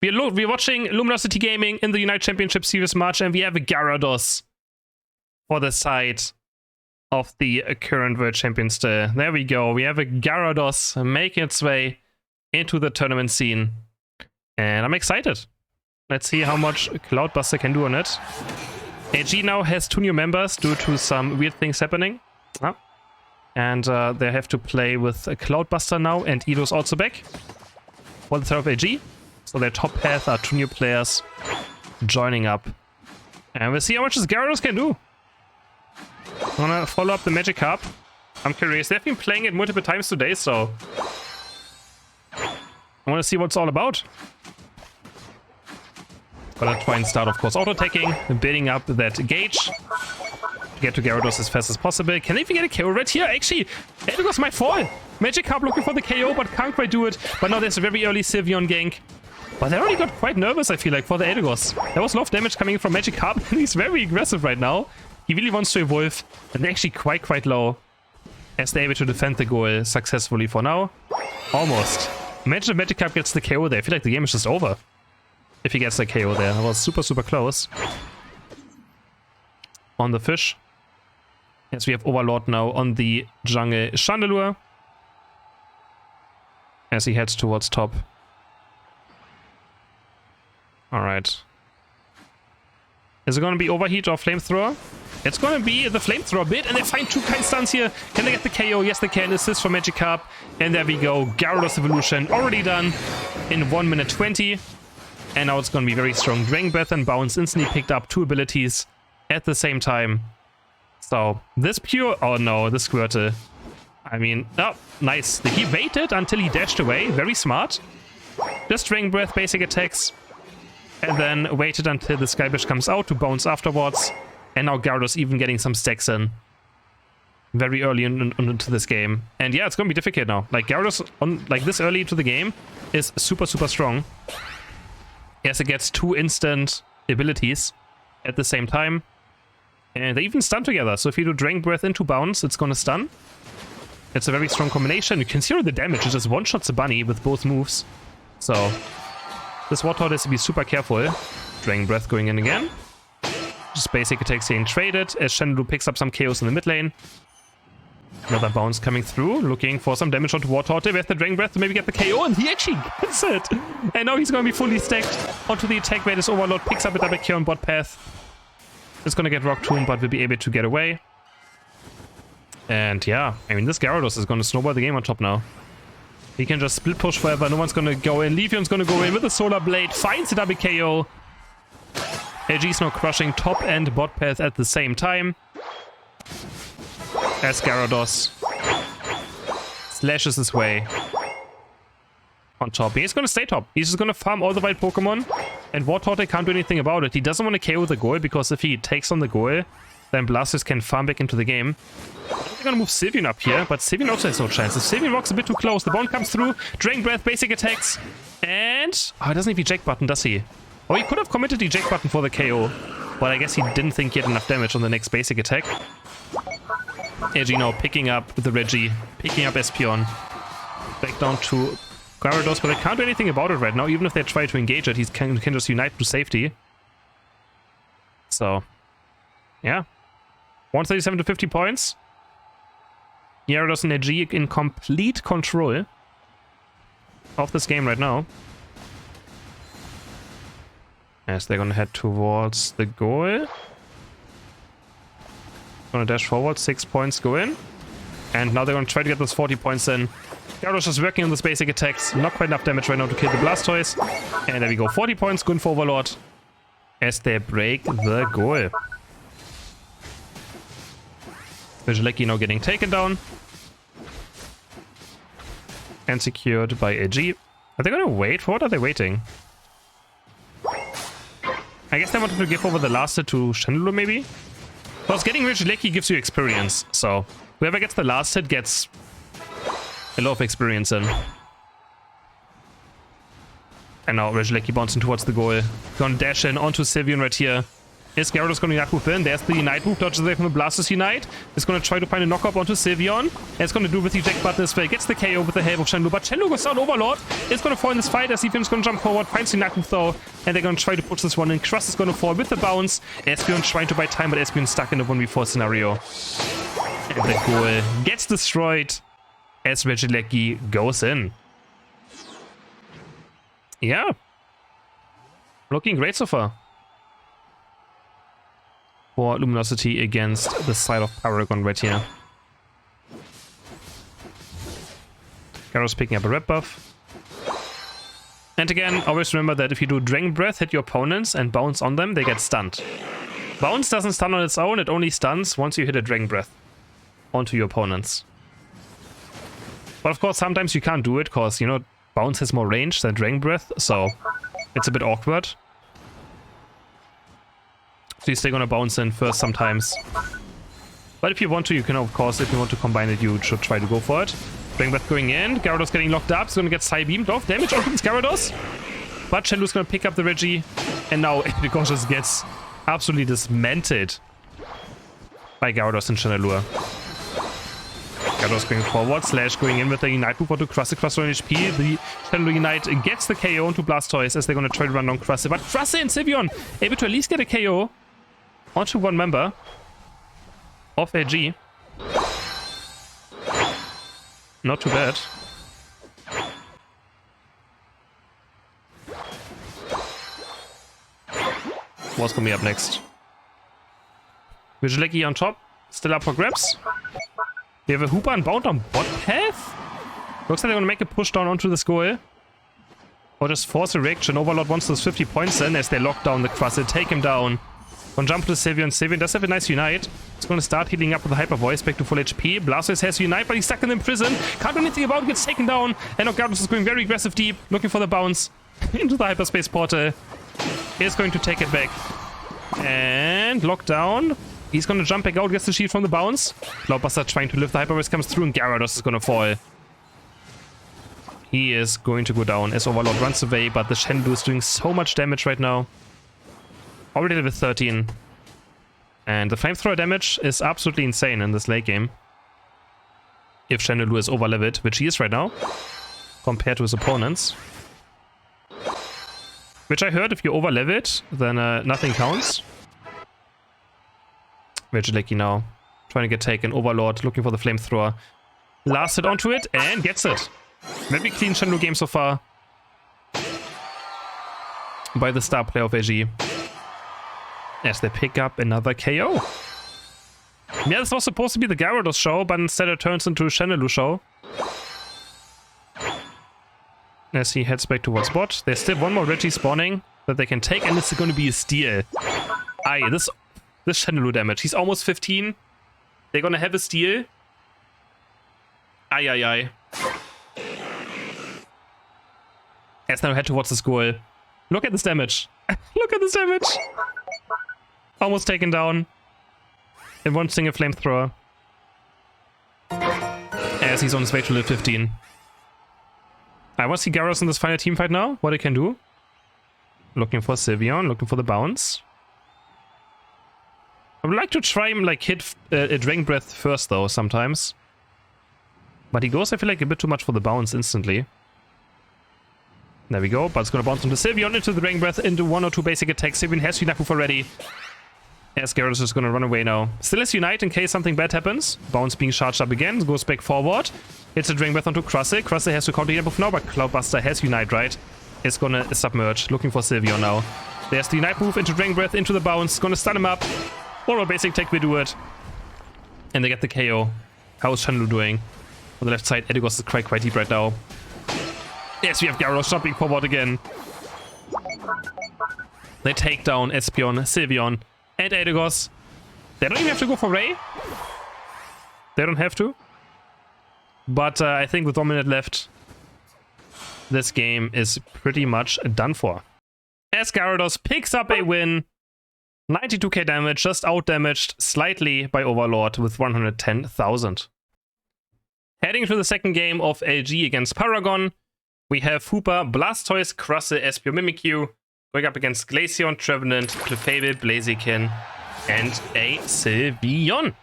We're watching Luminosity Gaming in the United Championship Series match, and we have a Gyarados for the side of the current World Champions. There we go. We have a Gyarados making its way into the tournament scene, and I'm excited. Let's see how much Cloudbuster can do on it. AG now has 2 new members due to some weird things happening. And they have to play with a Cloudbuster now, and Edo's also back for the side of AG. So their top path are 2 new players joining up. And we'll see how much this Gyarados can do. I'm gonna follow up the Magikarp. I'm curious. They've been playing it multiple times today, so I want to see what it's all about. But I'll try and start, of course, auto-attacking, building up that gauge to get to Gyarados as fast as possible. Can they even get a KO right here? Actually, Gyarados might fall. Magikarp looking for the KO, but can't quite do it. But now there's a very early Sylveon gank. But they already got quite nervous, I feel like, for the Gyarados. There was a lot of damage coming from Magikarp, and he's very aggressive right now. He really wants to evolve, and they're actually quite low, as they're able to defend the goal successfully for now. Almost. Imagine if Magikarp gets the KO there. I feel like the game is just over if he gets the KO there. That was super close. On the fish. Yes, we have Overlord now on the jungle Chandelure, as he heads towards top. Alright. Is it going to be Overheat or Flamethrower? It's going to be the Flamethrower bit, and they find 2 kind stuns here. Can they get the KO? Yes, they can. Assist from Magikarp. And there we go. Gyarados evolution already done in 1 minute 20. And now it's going to be very strong. Dragon Breath and Bounce instantly picked up 2 abilities at the same time. So, this pure... Oh no, the Squirtle. I mean, oh, nice. He waited until he dashed away. Very smart. Just Dragon Breath, basic attacks. And then waited until the Skyfish comes out to bounce afterwards. And now Gyarados even getting some stacks in. Very early into this game. And yeah, it's going to be difficult now. Like, Gyarados, like this early into the game, is super strong. Yes, it gets 2 instant abilities at the same time. And they even stun together. So if you do Dragon Breath into bounce, it's going to stun. It's a very strong combination. You can see the damage. It just one-shots the bunny with both moves. So this Warthog has to be super careful. Dragon Breath going in again. Just basic attacks getting traded as Chandelure picks up some KOs in the mid lane. Another bounce coming through, looking for some damage onto Warthog. With the Dragon Breath to maybe get the KO, and he actually gets it! And now he's going to be fully stacked onto the attack where this Overlord picks up a double KO on bot path. It's going to get Rock Tomb, but will be able to get away. And yeah, I mean, this Gyarados is going to snowball the game on top now. He can just split push forever, no one's going to go in. Leafeon's going to go in with a Solar Blade, finds a double KO. AG's now crushing top and bot path at the same time. As Gyarados slashes his way on top. He's going to stay top. He's just going to farm all the right Pokemon. And Warthog can't do anything about it. He doesn't want to KO the goal, because if he takes on the goal, then Blastoise can farm back into the game. They're going to move Sylveon up here, but Sylveon also has no chance. If Sylveon walks a bit too close, the Bone comes through. Dragon Breath, basic attacks. And... oh, he doesn't have eject button, does he? Oh, he could have committed the eject button for the KO. But I guess he didn't think he had enough damage on the next basic attack. AG now picking up the Reggie, picking up Espeon. Back down to Gyarados, but they can't do anything about it right now. Even if they try to engage it, he can just unite to safety. So, yeah. 137 to 50 points. Gyarados and AG in complete control of this game right now. As they're gonna head towards the goal. Gonna dash forward, 6 points go in. And now they're gonna try to get those 40 points in. Gyarados just working on those basic attacks. Not quite enough damage right now to kill the Blastoise. And there we go, 40 points, good for Overlord. As they break the goal. Vigileki now getting taken down. And secured by AG. Are they gonna wait? For what are they waiting? I guess they wanted to give over the last hit to Chandelure, maybe? Because getting Vigileki gives you experience, so whoever gets the last hit gets a lot of experience in. And now Vigileki bouncing towards the goal. Gonna dash in onto Sylveon right here. Is Gyarados going to Unite move in? There's the Unite move, dodges away from the Blastoise Unite. It's going to try to find a knockup onto Sylveon. And it's going to do with the eject button as well. Gets the KO with the help of Chandelure. But Chandelure goes down Overlord. It's going to fall in this fight as Sylveon's going to jump forward, finds the Unite move though. And they're going to try to push this one in. Crust is going to fall with the bounce. Espeon trying to buy time, but Espeon stuck in a 1v4 scenario. And the goal gets destroyed as Regieleki goes in. Yeah. Looking great so far. For Luminosity against the side of Paragon right here. Gyarados picking up a red buff. And again, always remember that if you do Dragon Breath, hit your opponents and bounce on them, they get stunned. Bounce doesn't stun on its own, it only stuns once you hit a Dragon Breath onto your opponents. But of course, sometimes you can't do it because, you know, Bounce has more range than Dragon Breath, so it's a bit awkward. So you're still gonna bounce in first sometimes. But if you want to, you can, of course, if you want to combine it, you should try to go for it. Dragon Breath going in, Gyarados getting locked up, it's gonna get Psy Beamed off, damage on Gyarados. But Chandelure's gonna pick up the Reggie, and now Gyarados just gets absolutely dismantled by Gyarados and Chandelure. Gyarados going forward, Slash going in with the Unite move onto Crustle, Crustle on HP. The Chandelure Unite gets the KO onto Blastoise as they're gonna try to run down Crustle. But Crustle and Sylveon able to at least get a KO onto one member of AG. Not too bad. What's gonna be up next? Regieleki on top, still up for grabs. We have a Hooper unbound on bot path. Looks like they're gonna make a push down onto the goal. Or just force a reaction. Overlord wants those 50 points in as they lock down the Crustle, take him down. Gonna jump to Sylveon. Sylveon does have a nice Unite. It's gonna start healing up with the Hyper Voice back to full HP. Blastoise has Unite, but he's stuck in the prison. Can't do anything about it, gets taken down. And now Gyarados is going very aggressive deep, looking for the bounce into the Hyperspace Portal. He's going to take it back. And lock down. He's gonna jump back out, gets the shield from the bounce. Cloudbuster trying to lift the Hyper Voice comes through, and Gyarados is gonna fall. He is going to go down as Overlord runs away, but the Chandelure is doing so much damage right now. Already level 13. And the flamethrower damage is absolutely insane in this late game. If Chandelure is over-leveled, which he is right now, compared to his opponents. Which I heard, if you're over-leveled, then nothing counts. Regieleki now, trying to get taken. Overlord looking for the flamethrower. Last hit onto it, and gets it. Very clean Chandelure game so far. By the star player of AG. As they pick up another KO. Yeah, this was supposed to be the Gyarados show, but instead it turns into a Chandelure show. As he heads back towards bot. There's still one more Reggie spawning that they can take, and this is going to be a steal. Aye, this Chandelure damage. He's almost 15. They're going to have a steal. Aye, aye, aye. As now head towards this goal. Look at this damage. Look at this damage. Almost taken down in one single flamethrower. As he's on his way to level 15. I want to see Gyarados in this final team fight now. What it can do. Looking for Sylveon, looking for the bounce. I would like to try him like hit a Dragon Breath first though sometimes. But he goes, I feel like, a bit too much for the bounce instantly. There we go, but it's gonna bounce into Sylveon, into the Dragon Breath, into one or two basic attacks. Sylveon has Unite move already. As Gyarados is gonna run away now. Still has Unite in case something bad happens. Bounce being charged up again, goes back forward. Hits a Dragon Breath onto Crustle. Crustle has to counter Unite move now, but Cloudbuster has Unite, right? It's gonna submerge, looking for Sylveon now. There's the Unite move into Dragon Breath, into the bounce. Gonna stun him up. Or a basic attack will do it. And they get the KO. How is Chandelure doing? On the left side, Gyarados is quite deep right now. Yes, we have Gyarados jumping forward again. They take down Espeon, Sylveon, and Gyarados. They don't even have to go for Ray. They don't have to. But I think with 1 minute left, this game is pretty much done for. As Gyarados picks up a win. 92k damage, just out-damaged slightly by Overlord with 110,000. Heading to the second game of LG against Paragon, we have Hooper, Blastoise, Crustle, Espeon, Mimikyu, Going up against Glaceon, Trevenant, Clefable, Blaziken, and a Sylveon.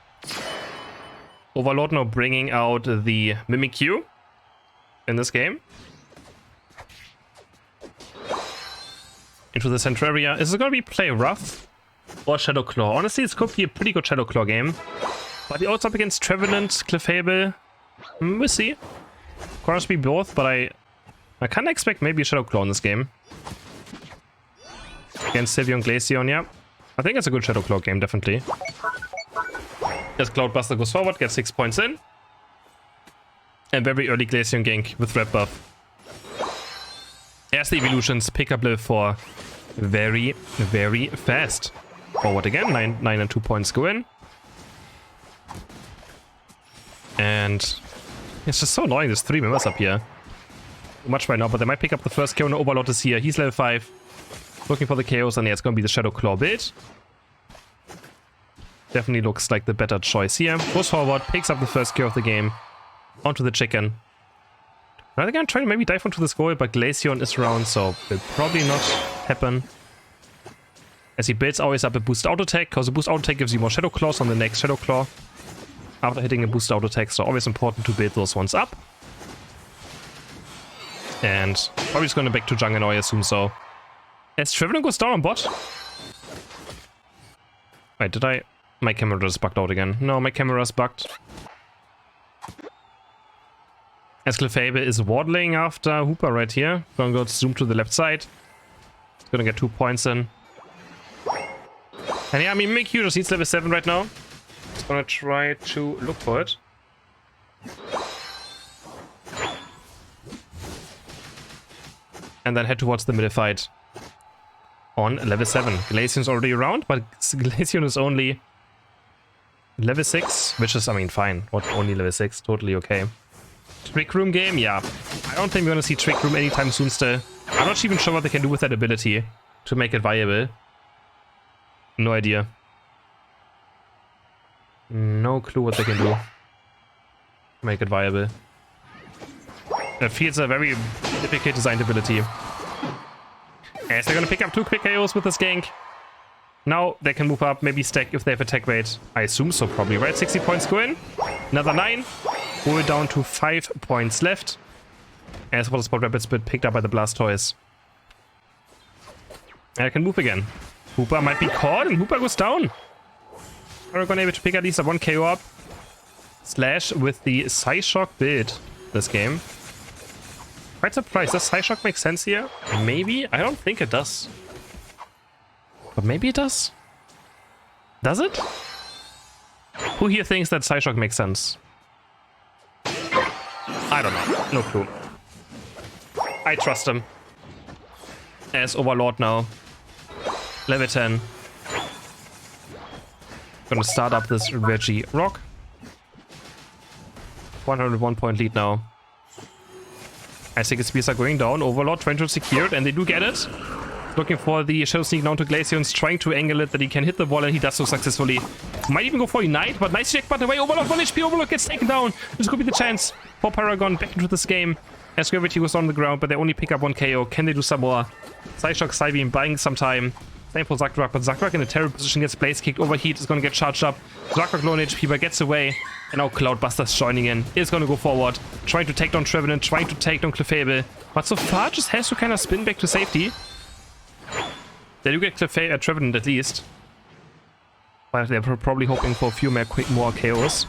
Overlord now bringing out the Mimikyu in this game. Into the Centraria. Is it going to be play rough or Shadow Claw? Honestly, this could be a pretty good Shadow Claw game. But he also up against Trevenant, Clefable. We'll see. Of course, be both, but I kind of expect maybe a Shadow Claw in this game. Against Sylveon, Glaceon, yeah. I think it's a good Shadow Claw game, definitely. As Cloudbuster goes forward, gets 6 points in. And very early Glaceon gank with Red Buff. As the evolutions pick up level 4 very, very fast. Forward again, 9 and 2 points go in. And it's just so annoying, there's 3 members up here. Too much right now, but they might pick up the first KO. No, Overlord is here, he's level 5. Looking for the KOs, and yeah, it's gonna be the Shadow Claw build. Definitely looks like the better choice here. Goes forward, picks up the first KO of the game. Onto the chicken. Now they're gonna try to maybe dive onto this goal, but Glaceon is around, so will probably not happen. As he builds always up a boost auto attack, because the boost auto attack gives you more Shadow Claws on the next Shadow Claw. After hitting a boost auto attack, so always important to build those ones up. And probably just gonna back to jungle now, I assume so. As Trevenant goes down on bot. Wait, did I... My camera just bugged out again. No, my camera's bugged. As Clefable is waddling after Hooper right here. Gonna go zoom to the left side. It's gonna get 2 points in. And yeah, I mean, Mimikyu just needs level 7 right now. It's gonna try to look for it. And then head towards the middle fight. On level 7. Glaceon's already around, but Glaceon is only level 6, which is, I mean, fine. What, only level 6? Totally okay. Trick Room game? Yeah. I don't think we're gonna see Trick Room anytime soon still. I'm not even sure what they can do with that ability to make it viable. No idea. No clue what they can do to make it viable. It feels a very difficult designed ability. As they're gonna pick up 2 quick KOs with this gank. Now they can move up, maybe stack if they have attack rate. I assume so, probably, right? 60 points go in. Another 9. We're down to 5 points left. As well as Spot Rapid Split picked up by the Blastoise. And I can move again. Hooper might be caught and Hooper goes down. Paragon able to pick at least a 1 KO up. Slash with the Psyshock build this game. Quite surprised. Does Psyshock make sense here? Maybe? I don't think it does. But maybe it does? Does it? Who here thinks that Psyshock makes sense? I don't know. No clue. I trust him. As Overlord now. Level 10. Gonna start up this Reggie Rock. 101 point lead now. I think its speeds are going down. Overlord trying to secure it, and they do get it. Looking for the Shadow Sneak down to Glaceon's, trying to angle it that he can hit the wall, and he does so successfully. Might even go for Unite, but nice check, but away. Overlord 1 HP. Overlord gets taken down. This could be the chance for Paragon back into this game. As Gravity goes on the ground, but they only pick up 1 KO. Can they do some more? Psyshock, Psybeam buying some time. Same for Zakrak, but Zakrak in a terrible position gets Blaze kicked. Overheat is going to get charged up. Zakrak low on HP, but gets away. And now Cloudbuster's joining in. Is going to go forward. Trying to take down Trevenant, trying to take down Clefable. But so far just has to kind of spin back to safety. They do get Trevenant at least. But they're probably hoping for a few more KOs.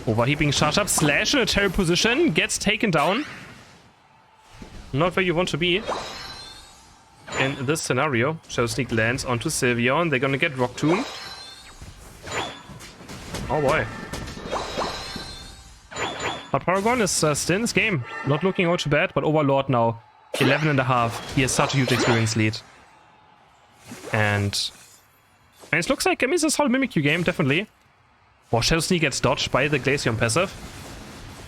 Overheat being charged up. Slash in a terrible position. Gets taken down. Not where you want to be. In this scenario, Shadow Sneak lands onto Sylveon. They're gonna get Rock Tomb. Oh boy. But Paragon is still in this game. Not looking all too bad, but Overlord now 11.5. He has such a huge experience lead. And it looks like, I mean, it's a solid Mimikyu game, definitely. Wow, Shadow Sneak gets dodged by the Glaceon passive.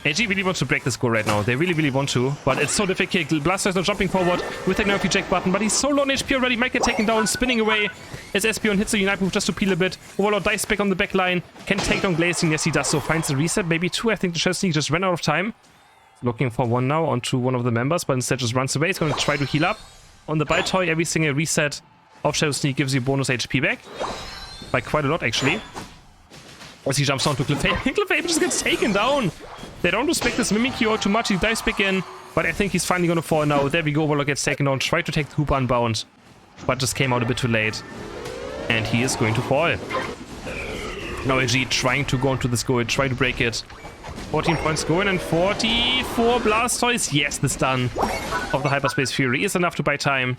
AG really wants to break this goal right now. They really, really want to. But it's so difficult. Blastoise not jumping forward with the nerf eject button. But he's so low on HP already. Might get taken down. Spinning away as Espeon hits the Unite move just to peel a bit. Overlord dies back on the back line. Can take down Glaceon. Yes, he does so. Finds the reset. Maybe 2. I think the Shadow Sneak just ran out of time. Looking for 1 now onto one of the members. But instead just runs away. He's going to try to heal up. on the Baltoy, every single reset of Shadow Sneak gives you bonus HP back. By quite a lot, actually. As he jumps onto Clefairy. Clefairy just gets taken down. They don't respect this Mimikyu all too much. He dives back in. But I think he's finally gonna fall now. There we go. Overlord gets taken down. Tried to take the Hoopa unbound. But just came out a bit too late. And he is going to fall. Now AG trying to go into this goal. Try to break it. 14 points going and 44 Blastoise. Yes, the stun of the Hyperspace Fury is enough to buy time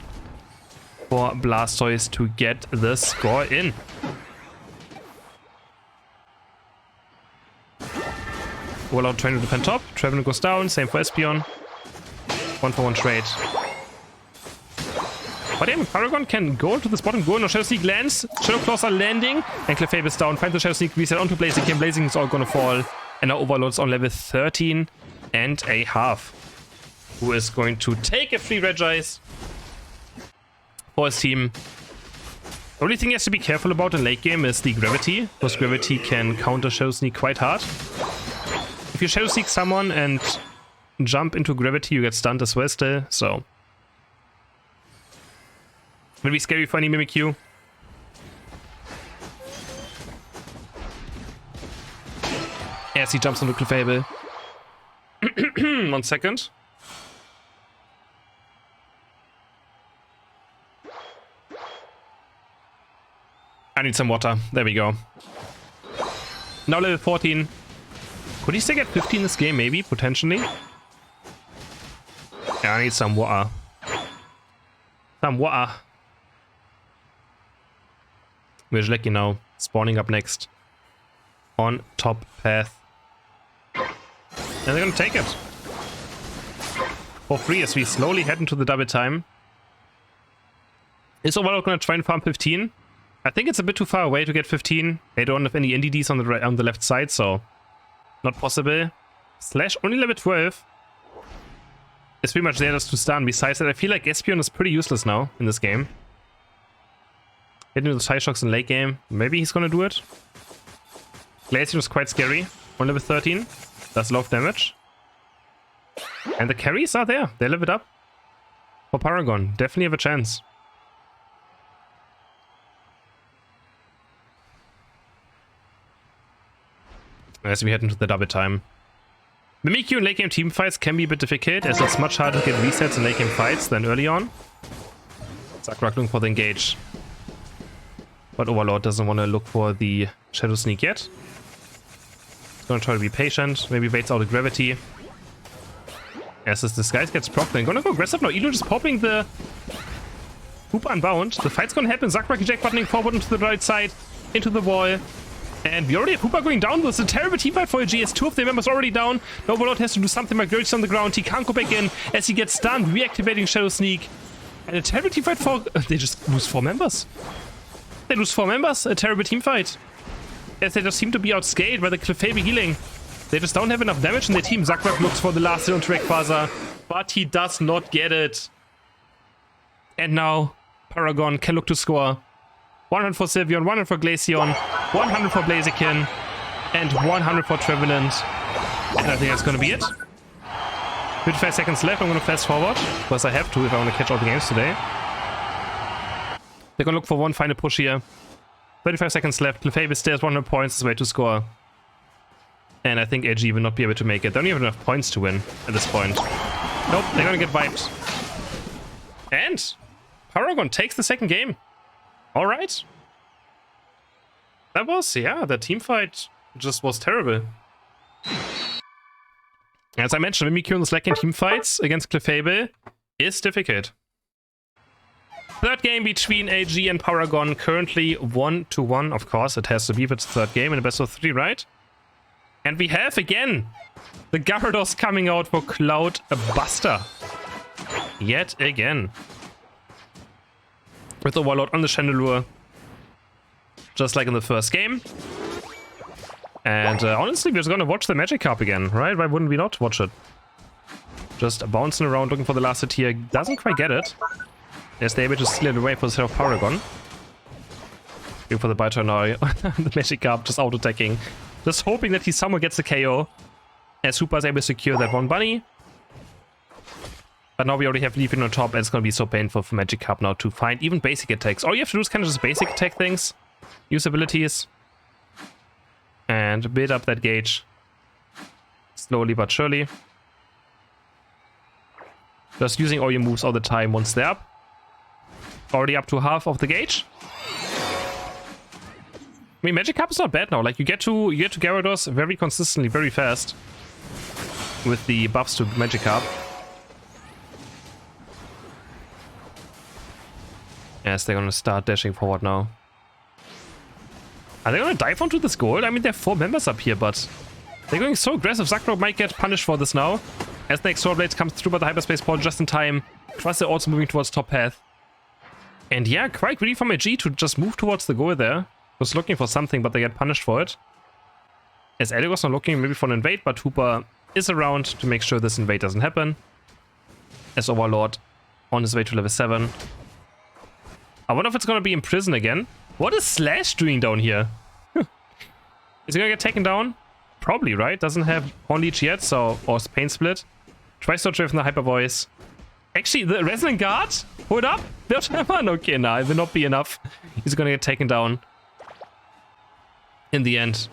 for Blastoise to get the score in. Overlord trying to defend top. Trevenant goes down. Same for Espeon. 1-for-1 trade. But damn, Paragon can go into this bottom goal. Now Shadow Sneak lands. Shadow Claws are landing. And Clefairy is down. Finds the Shadow Sneak reset onto Blaziken. Blaziken is all gonna fall. And now Overlord's on level 13 and a half. Who is going to take a free Regice for his team. The only thing he has to be careful about in late game is the Gravity. Because Gravity can counter Shadow Sneak quite hard. If you Shadow Sneak someone and jump into Gravity, you get stunned as well still. So will be scary for any Mimikyu. As he jumps onto Clefable. 1 second. I need some water. There we go. Now level 14. Could he still get 15 this game? Maybe, potentially. Yeah, I need some water. Some water. We're lucky now. Spawning up next. On top path. And they're gonna take it. For free as we slowly head into the double time. Is Overlord gonna try and farm 15? I think it's a bit too far away to get 15. They don't have any NDDs on the left side, so not possible. Slash only level 12. It's pretty much there just to stun. Besides that, I feel like Espeon is pretty useless now in this game. Hitting with the Side Shocks in late game. Maybe he's gonna do it. Glaceon is quite scary. On level 13. Does a lot of damage. And the carries are there. They leveled up. For Paragon. Definitely have a chance. As we head into the double time. Mimikyu in late game team fights can be a bit difficult, as it's much harder to get resets in late game fights than early on. Sakura looking for the engage. But Overlord doesn't want to look for the Shadow Sneak yet. He's gonna try to be patient, maybe waits out the Gravity. As this disguise gets procced, they're gonna go aggressive now. Elo just popping the Hoopa unbound. The fight's gonna happen. Sakura jack buttoning forward into the right side, into the wall. And we already have Hoopa going down. This is a terrible team fight for AG as 2 of their members already down. The Overlord has to do something. McGurk's on the ground. He can't go back in as he gets stunned, reactivating Shadow Sneak. And a terrible team fight for... they just lose 4 members. They lose 4 members. A terrible team fight. As they just seem to be outscaled by the Clefable healing. They just don't have enough damage in their team. Zakrak looks for the last hit on Trackfaser, but he does not get it. And now Paragon can look to score. 100 for Sylveon, 100 for Glaceon, 100 for Blaziken, and 100 for Trevenant. And I think that's gonna be it. 55 seconds left. I'm gonna fast forward, because I have to if I want to catch all the games today. They're gonna look for one final push here. 35 seconds left. Clefable still has 100 points. Is way to score. And I think AG will not be able to make it. They don't even have enough points to win at this point. Nope, they're gonna get wiped. And Paragon takes the second game. Alright. That was, yeah, the team fight just was terrible. As I mentioned, Mimikyu in the Slack game team fights against Clefable is difficult. Third game between AG and Paragon, currently 1-1. Of course, it has to be if it's the third game in a best of 3, right? And we have again the Gyarados coming out for Cloud Buster. Yet again. With Overlord on the Chandelure. Just like in the first game. And honestly, we're just gonna watch the Magikarp again, right? Why wouldn't we not watch it? Just bouncing around looking for the last hit here. Doesn't quite get it. As they're able to steal it away for the set of Paragon. Looking for the biter now. The Magikarp just auto-attacking. Just hoping that he somehow gets the KO. As Super is able to secure that one bunny. But now we already have Leafeon on top, and it's going to be so painful for Magikarp now to find even basic attacks. All you have to do is kind of just basic attack things, use abilities, and build up that gauge. Slowly but surely. Just using all your moves all the time once they're up. Already up to half of the gauge. I mean, Magikarp is not bad now. Like, you get to Gyarados very consistently, very fast. With the buffs to Magikarp. Yes, they're gonna start dashing forward now. Are they gonna dive onto this gold? I mean, there are 4 members up here, but they're going so aggressive. Zakro might get punished for this now. As the next Sword Blades comes through by the Hyperspace Port just in time. Plus, they're also moving towards top path. And yeah, quite greedy from AG to just move towards the goal there. Was looking for something, but they get punished for it. As Eldegoss not looking maybe for an invade, but Hooper is around to make sure this invade doesn't happen. As Overlord on his way to level 7. I wonder if it's gonna be in prison again. What is Slash doing down here? Is he gonna get taken down? Probably, right? Doesn't have Horn Leech yet, so... Or Pain Split. Tries to drive in the Hyper Voice. Actually, the Resonant Guard? Hold up! Okay, nah, it will not be enough. He's gonna get taken down. In the end.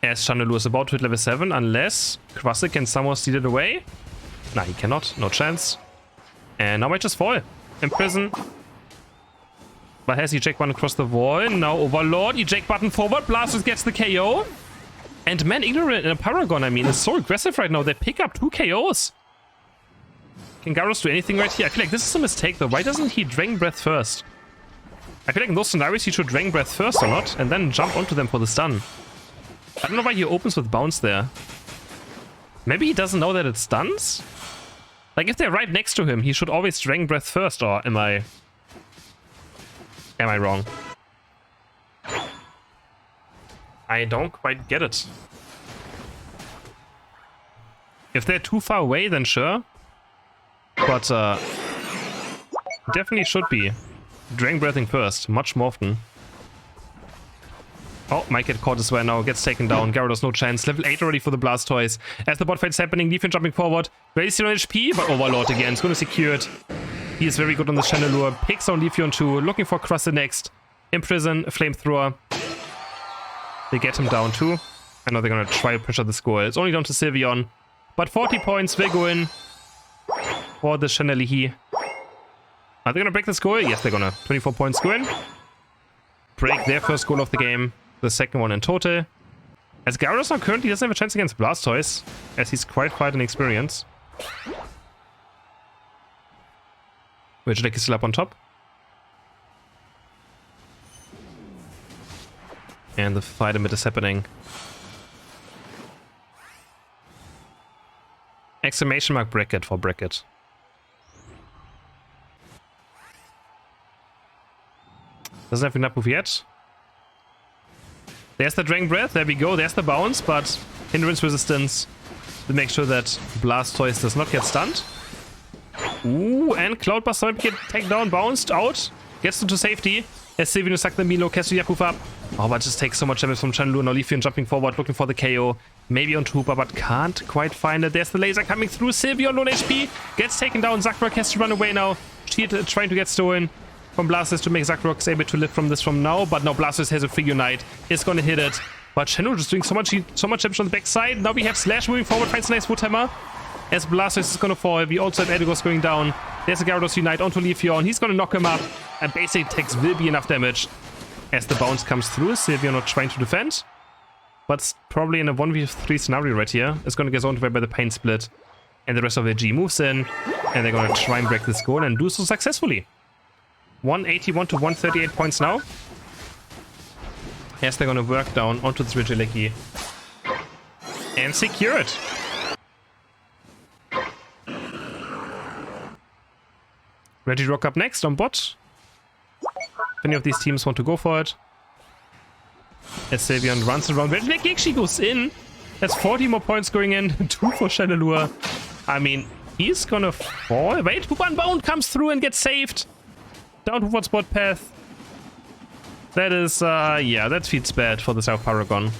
As Chandelure is about to hit level 7, unless Quassic can somehow steal it away. Nah, he cannot. No chance. And now might just fall. In prison. But has eject button across the wall. Now Overlord. Eject button forward. Blastoise gets the KO. And man, Ignorant and a Paragon, I mean, is so aggressive right now. They pick up 2 KOs. Can Gyarados do anything right here? I feel like this is a mistake though. Why doesn't he Dragon Breath first? I feel like in those scenarios he should Dragon Breath first or not. And then jump onto them for the stun. I don't know why he opens with Bounce there. Maybe he doesn't know that it stuns? Like, if they're right next to him, he should always Dragon Breath first, or am I wrong? I don't quite get it. If they're too far away, then sure. But, definitely should be Dragon Breathing first, much more often. Oh, might get caught as well now, gets taken down. Gyarados, no chance. Level 8 already for the Blastoise. As the bot fight's happening, Leafeon jumping forward. Very 0 HP, but Overlord again. It's going to secure it. He is very good on the Chandelure. Picks on Leafeon too. Looking for Crusted next. Imprison, Flamethrower. They get him down too. I know they're going to try to pressure the score. It's only down to Sylveon. But 40 points will go in for the Chandelure. Are they going to break the score? Yes, they're going to. 24 points go in. Break their first goal of the game. The second one in total. As Gyarados now currently doesn't have a chance against Blastoise, as he's quite in experience. Which deck is still up on top. And the fight amid is happening. Exclamation mark bracket for bracket. Doesn't have enough move yet. There's the Dragon Breath, there we go, there's the bounce, but hindrance resistance to make sure that Blastoise does not get stunned. Ooh, and Cloudburst might get taken down, bounced out, gets into safety. As Sylveon sucked the Milo, Cass Yakuf up. Oh, but just takes so much damage from Chandelure. Now Leafeon jumping forward, looking for the KO. Maybe on Hooper, but can't quite find it. There's the laser coming through. Sylveon, low HP, gets taken down. Zakrock has to run away now. Shield trying to get stolen from Blastoise to make Zakrox able to live from this from now, but now Blastoise has a free Unite. It's gonna hit it. But Chandelure just doing so much damage on the backside. Now we have Slash moving forward, finds a nice Wood Hammer. As Blastoise is gonna fall, we also have Eldegoss going down. There's a Gyarados Unite onto Leafeon. He's gonna knock him up. And basic attacks will be enough damage. As the bounce comes through, Sylveon not trying to defend. But probably in a 1v3 scenario right here. It's gonna get zoned away by the Pain Split. And the rest of the G moves in. And they're gonna try and break this goal and do so successfully. 181 to 138 points now. As they're gonna work down onto this Regieleki. And secure it. Regirock up next on bot. If any of these teams want to go for it. As Sylveon runs around. Regieleki actually goes in. That's 40 more points going in. 2 for Chandelure. I mean, he's gonna fall. Wait, Hooper Unbound comes through and gets saved. Down towards bot path. That is, yeah, that feels bad for the South Paragon.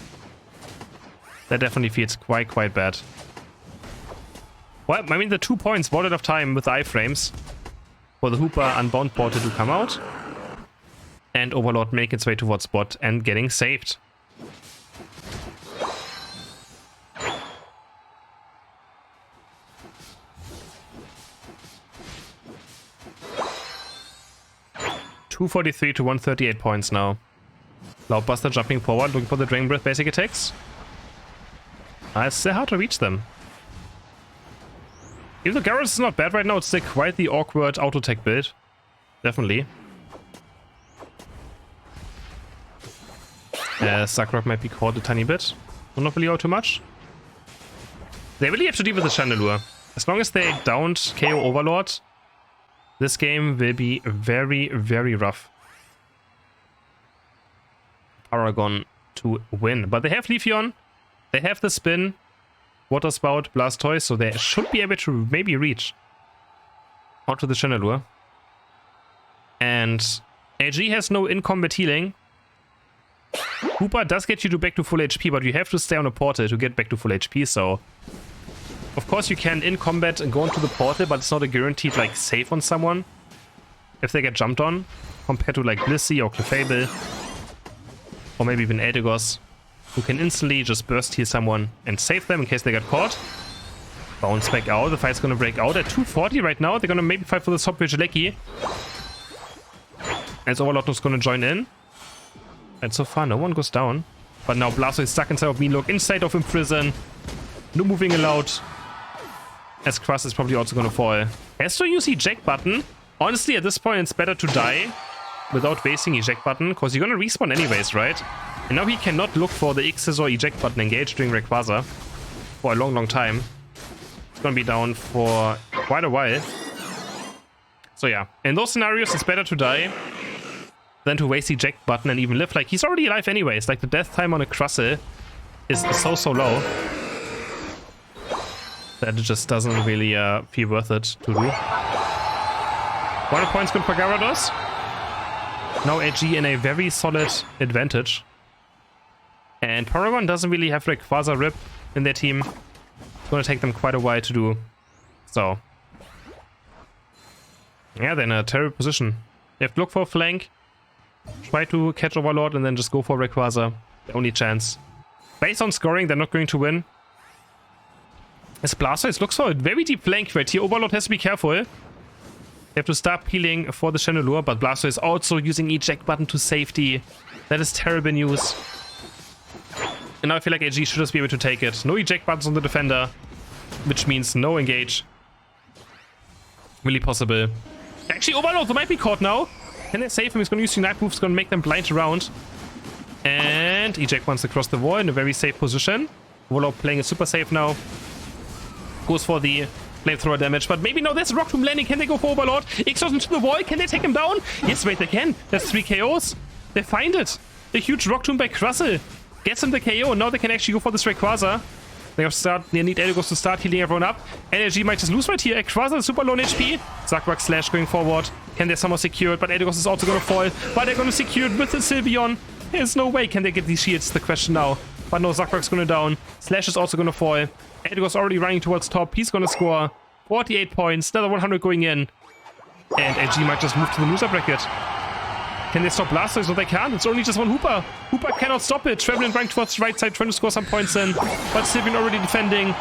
That definitely feels quite bad. Well, I mean, the 2 points bought enough time with the iframes for the Hooper Unbound portal to come out. And Overlord make its way towards bot and getting saved. $243 to 138 points now. Cloudbuster jumping forward, looking for the Dragon Breath basic attacks. It's still hard to reach them. Even though Gyarados is not bad right now, it's still quite the awkward auto-tech build. Definitely. Sakura might be caught a tiny bit. Will not really out too much. They really have to deal with the Chandelure. As long as they don't KO Overlord, this game will be very, very rough. Paragon to win. But they have Leafeon, they have the Spin, Water Spout, Blastoise, so they should be able to maybe reach onto the Chandelure. And AG has no in-combat healing. Hooper does get you back to full HP, but you have to stay on a portal to get back to full HP, so... Of course you can in combat and go onto the portal, but it's not a guaranteed like save on someone if they get jumped on, compared to like Blissey or Clefable, or maybe even Eldegoss, who can instantly just burst heal someone and save them in case they get caught. Bounce back out, the fight's gonna break out at 240 right now. They're gonna maybe fight for the top Vigileki. As Overlord is gonna join in. And so far no one goes down. But now Blastoise is stuck inside of Meanlook, inside of Imprison. No moving allowed. As Crust is probably also gonna fall. Has to use eject button. Honestly, at this point it's better to die without wasting eject button, because you're gonna respawn anyways, right? And now he cannot look for the X's or eject button engaged during Rayquaza for a long, long time. It's gonna be down for quite a while. So yeah, in those scenarios it's better to die than to waste eject button and even live. Like, he's already alive anyways. Like, the death time on a Crustle is so low that it just doesn't really feel worth it to do. 1 point's good for Gyarados. Now AG in a very solid advantage. And Paragon doesn't really have Rayquaza Rip in their team. It's gonna take them quite a while to do. So yeah, they're in a terrible position. They have to look for a flank, try to catch Overlord, and then just go for Rayquaza. The only chance. Based on scoring, they're not going to win. As Blastoise looks for a very deep flank right here. Overlord has to be careful. They have to start peeling for the Chandelure, but Blastoise is also using eject button to safety. That is terrible news. And now I feel like AG should just be able to take it. No eject buttons on the defender, which means no engage. Really possible. Actually, Overlord might be caught now. Can they save him? He's going to use Unite Move. He's going to make them blind around. And eject once across the wall in a very safe position. Overlord playing it super safe now. Goes for the flamethrower damage, but maybe no, there's a Rock Tomb landing. Can they go for Overlord? Ixos into the wall. Can they take him down? Yes, wait, they can. That's 3 KOs. They find it. A huge Rock Tomb by Crustle. Gets him the KO, and now they can actually go for this Rayquaza. They need Eldegoss to start healing everyone up. Energy might just lose right here. Rayquaza is super low on HP. Zakrak Slash going forward. Can they somehow secure it? But Eldegoss is also going to fall. But they're going to secure it with the Sylveon. There's no way can they get these shields, the question now. But no, Zakrak's going to down. Slash is also going to fall. Eldegoss already running towards top. He's going to score 48 points. Another 100 going in. And AG might just move to the loser bracket. Can they stop Blastoise? No, they can't. It's only just one Hooper. Hooper cannot stop it. Traveling running towards the right side, trying to score some points in. But Sylveon already defending.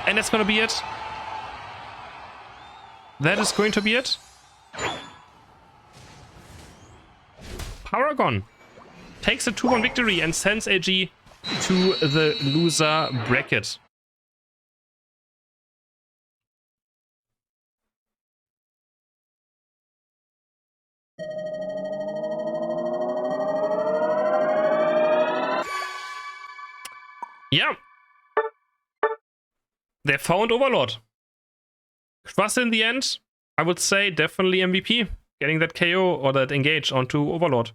And that's going to be it. That is going to be it. Paragon takes a 2-1 victory and sends AG to the loser bracket. Yeah. They found Overlord. Quas in the end, I would say definitely MVP. Getting that KO or that engage onto Overlord.